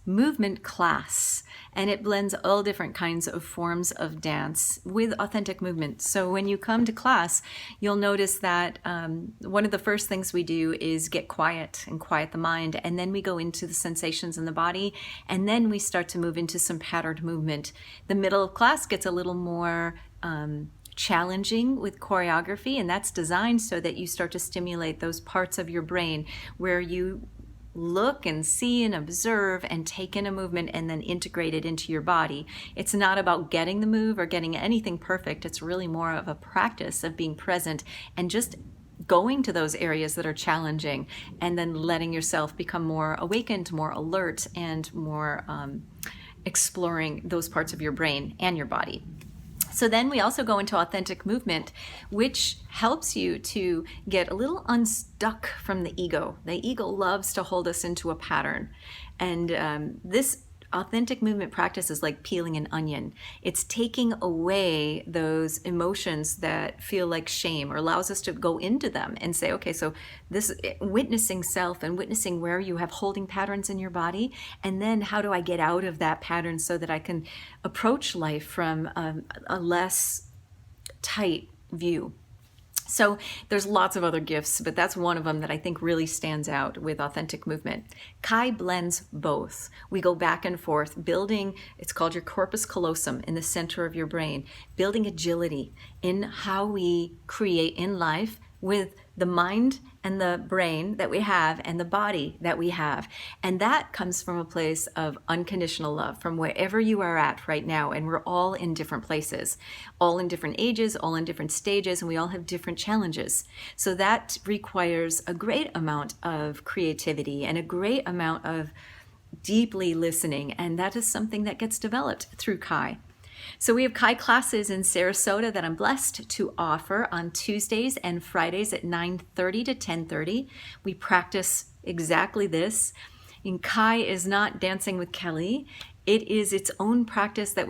movement class, and it blends all different kinds of forms of dance with authentic movement. So when you come to class, you'll notice that one of the first things we do is get quiet and quiet the mind, and then we go into the sensations in the body, and then we start to move into some patterned movement. The middle of class gets a little more challenging with choreography, and that's designed so that you start to stimulate those parts of your brain where you look and see and observe and take in a movement and then integrate it into your body. It's not about getting the move or getting anything perfect. It's really more of a practice of being present and just going to those areas that are challenging and then letting yourself become more awakened, more alert, and more exploring those parts of your brain and your body. So then we also go into authentic movement, which helps you to get a little unstuck from the ego. The ego loves to hold us into a pattern. And this authentic movement practice is like peeling an onion. It's taking away those emotions that feel like shame, or allows us to go into them and say, okay, so this witnessing self and witnessing where you have holding patterns in your body, and then how do I get out of that pattern so that I can approach life from a less tight view. So there's lots of other gifts, but that's one of them that I think really stands out with authentic movement. Kai blends both. We go back and forth, building, it's called your corpus callosum in the center of your brain, building agility in how we create in life with the mind and the brain that we have and the body that we have. And that comes from a place of unconditional love from wherever you are at right now. And we're all in different places, all in different ages, all in different stages, and we all have different challenges. So that requires a great amount of creativity and a great amount of deeply listening. And that is something that gets developed through Kai. So we have Kai classes in Sarasota that I'm blessed to offer on Tuesdays and Fridays at 9:30 to 10:30. We practice exactly this. And Kai is not Dancing with Kelly. It is its own practice that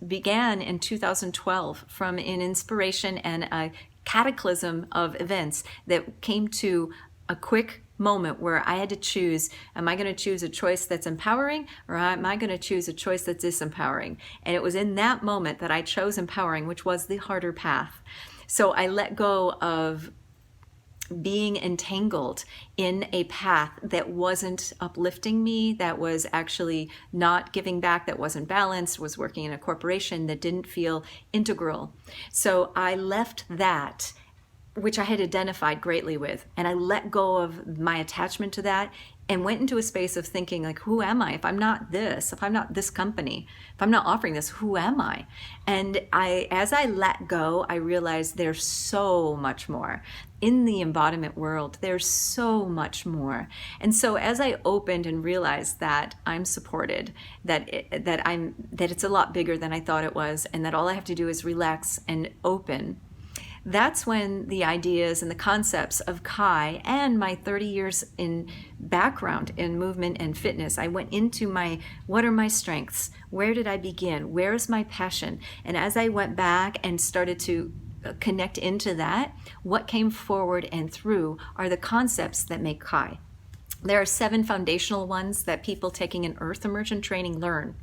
began in 2012 from an inspiration and a cataclysm of events that came to a quick moment where I had to choose, am I going to choose a choice that's empowering, or am I going to choose a choice that's disempowering? And it was in that moment that I chose empowering, which was the harder path. So I let go of being entangled in a path that wasn't uplifting me, that was actually not giving back, that wasn't balanced, was working in a corporation that didn't feel integral. So I left that, which I had identified greatly with, and I let go of my attachment to that and went into a space of thinking, like, who am I? If I'm not this, if I'm not this company, if I'm not offering this, who am I? And as I let go, I realized there's so much more. In the embodiment world, there's so much more. And so as I opened and realized that I'm supported, that it's a lot bigger than I thought it was, and that all I have to do is relax and open, that's when the ideas and the concepts of Kai and my 30 years in background in movement and fitness, I went into what are my strengths? Where did I begin? Where is my passion? And as I went back and started to connect into that, what came forward and through are the concepts that make Kai. There are 7 foundational ones that people taking an Earth Immersion training learn.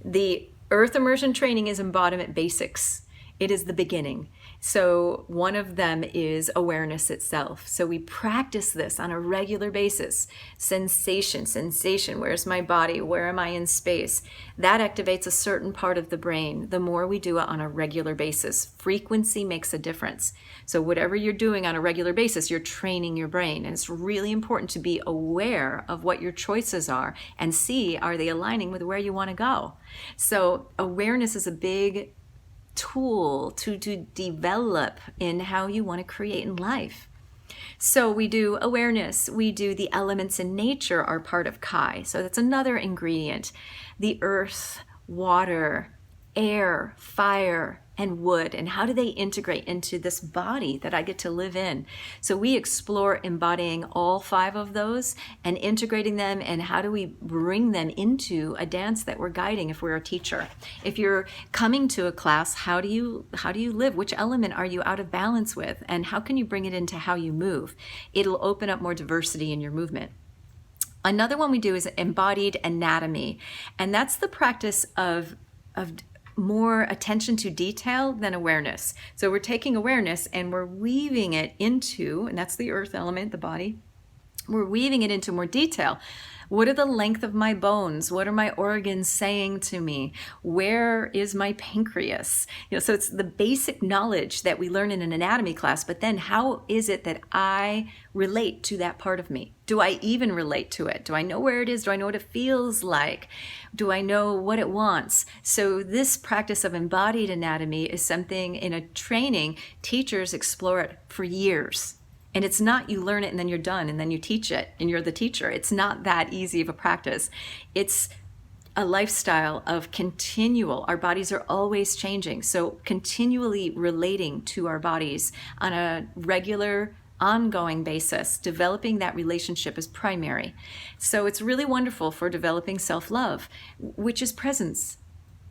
The Earth Immersion training is embodiment basics. It is the beginning. So one of them is awareness itself. So we practice this on a regular basis. Sensation, where's my body? Where am I in space? That activates a certain part of the brain. The more we do it on a regular basis, frequency makes a difference. So whatever you're doing on a regular basis, you're training your brain. And it's really important to be aware of what your choices are and see, are they aligning with where you want to go? So awareness is a big tool to develop in how you want to create in life. So we do awareness, we do the elements in nature are part of Kai. So that's another ingredient. The earth, water, air, fire, and wood, and how do they integrate into this body that I get to live in? So we explore embodying all 5 of those and integrating them, and how do we bring them into a dance that we're guiding if we're a teacher. If you're coming to a class, how do you live? Which element are you out of balance with? And how can you bring it into how you move? It'll open up more diversity in your movement. Another one we do is embodied anatomy, and that's the practice of more attention to detail than awareness. So we're taking awareness and we're weaving it into, and that's the earth element, the body, we're weaving it into more detail. What are the length of my bones? What are my organs saying to me? Where is my pancreas? So it's the basic knowledge that we learn in an anatomy class, but then how is it that I relate to that part of me? Do I even relate to it? Do I know where it is? Do I know what it feels like? Do I know what it wants? So this practice of embodied anatomy is something in a training, teachers explore it for years. And it's not you learn it and then you're done and then you teach it and you're the teacher. It's not that easy of a practice. It's a lifestyle of continual, our bodies are always changing. So continually relating to our bodies on a regular, ongoing basis, developing that relationship is primary. So it's really wonderful for developing self-love, which is presence.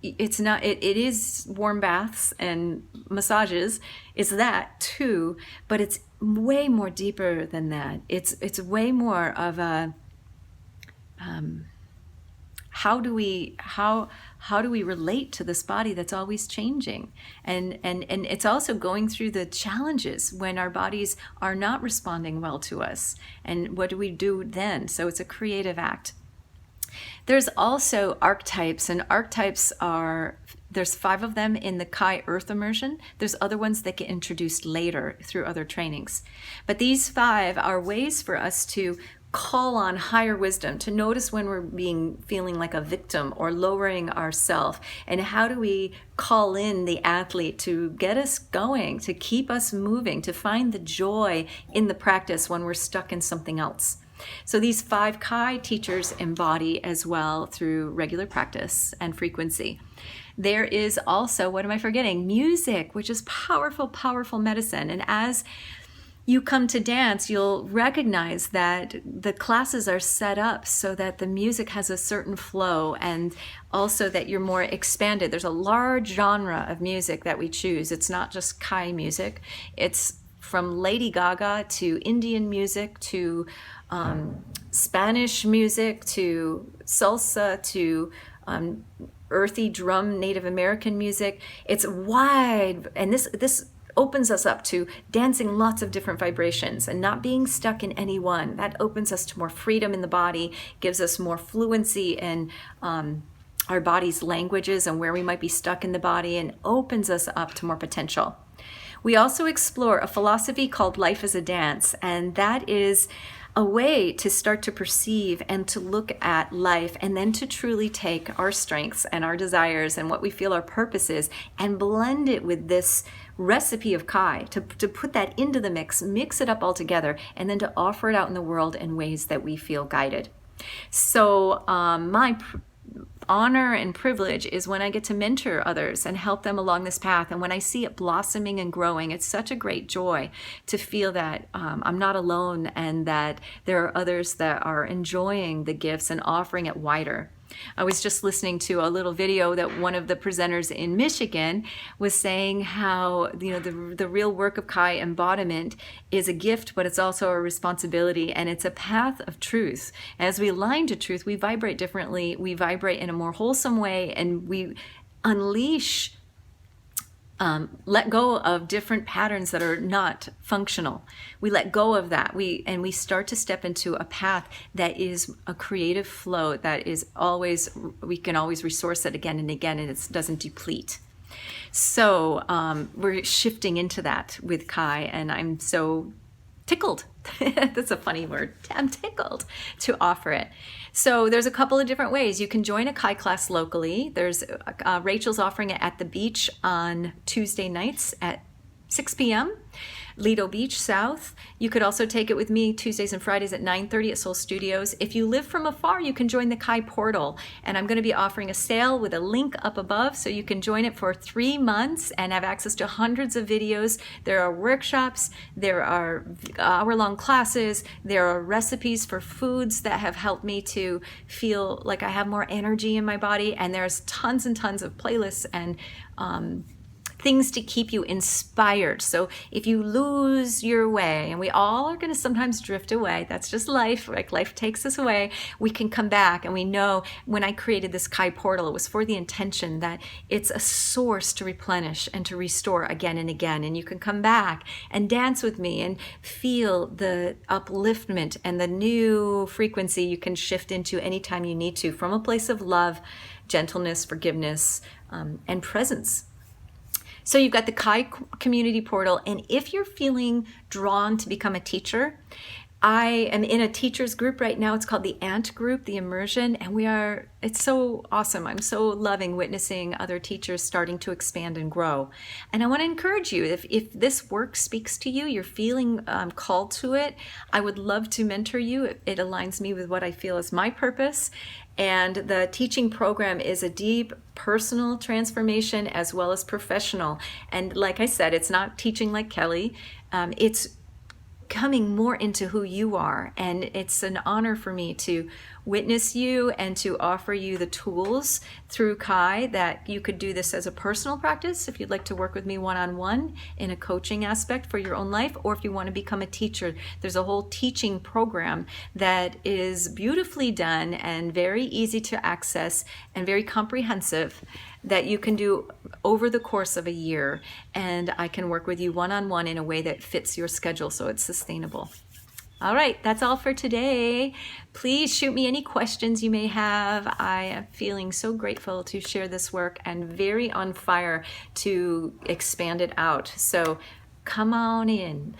It's not, it is warm baths and massages. It's that too, but it's way more deeper than that. It's way more of a, how do we relate to this body that's always changing? And it's also going through the challenges when our bodies are not responding well to us. And what do we do then? So it's a creative act. There's also archetypes, and archetypes there's 5 of them in the Kai Earth immersion. There's other ones that get introduced later through other trainings. But these 5 are ways for us to call on higher wisdom, to notice when we're feeling like a victim or lowering ourselves. And how do we call in the athlete to get us going, to keep us moving, to find the joy in the practice when we're stuck in something else. So these 5 Kai teachers embody as well through regular practice and frequency. There is also, what am I forgetting? Music, which is powerful, powerful medicine. And as you come to dance, you'll recognize that the classes are set up so that the music has a certain flow, and also that you're more expanded. There's a large genre of music that we choose. It's not just Kai music. It's from Lady Gaga to Indian music to Spanish music to salsa to earthy drum Native American music. It's wide, and this opens us up to dancing lots of different vibrations and not being stuck in any one. That opens us to more freedom in the body, gives us more fluency in our body's languages and where we might be stuck in the body, and opens us up to more potential. We also explore a philosophy called Life as a Dance, and that is a way to start to perceive and to look at life, and then to truly take our strengths and our desires and what we feel our purpose is and blend it with this recipe of Kai, to put that into the mix it up all together, and then to offer it out in the world in ways that we feel guided. So my honor and privilege is when I get to mentor others and help them along this path. And when I see it blossoming and growing, it's such a great joy to feel that I'm not alone, and that there are others that are enjoying the gifts and offering it wider. I was just listening to a little video that one of the presenters in Michigan was saying how, the real work of Kai embodiment is a gift, but it's also a responsibility, and it's a path of truth. As we align to truth, we vibrate differently, we vibrate in a more wholesome way, and we unleash let go of different patterns that are not functional. We let go of that. We start to step into a path that is a creative flow that is always, we can always resource it again and again, and it doesn't deplete. So we're shifting into that with Kai, and I'm so tickled. That's a funny word. I'm tickled to offer it. So there's a couple of different ways. You can join a Kai class locally. There's Rachel's offering it at the beach on Tuesday nights at 6 p.m. Lido Beach South. You could also take it with me Tuesdays and Fridays at 9:30 at Soul Studios. If you live from afar, you can join the Kai Portal, and I'm going to be offering a sale with a link up above, so you can join it for 3 months and have access to hundreds of videos. There are workshops, there are hour-long classes, there are recipes for foods that have helped me to feel like I have more energy in my body, and there's tons and tons of playlists and things to keep you inspired. So if you lose your way, and we all are going to sometimes drift away, that's just life, like life takes us away, we can come back. And we know when I created this Kai portal, it was for the intention that it's a source to replenish and to restore again and again. And you can come back and dance with me and feel the upliftment and the new frequency you can shift into anytime you need to, from a place of love, gentleness, forgiveness, and presence. So you've got the Kai community portal, and if you're feeling drawn to become a teacher, I am in a teachers group right now. It's called the Ant Group, the Immersion, and it's so awesome. I'm so loving witnessing other teachers starting to expand and grow. And I want to encourage you, if this work speaks to you, you're feeling called to it, I would love to mentor you. It aligns me with what I feel is my purpose. And the teaching program is a deep personal transformation as well as professional. And like I said, it's not teaching like Kelly. It's coming more into who you are. And it's an honor for me to witness you and to offer you the tools through Kai that you could do this as a personal practice if you'd like to work with me one-on-one in a coaching aspect for your own life, or if you want to become a teacher. There's a whole teaching program that is beautifully done and very easy to access and very comprehensive that you can do over the course of a year. And I can work with you one-on-one in a way that fits your schedule so it's sustainable. All right, that's all for today. Please shoot me any questions you may have. I am feeling so grateful to share this work and very on fire to expand it out. So come on in.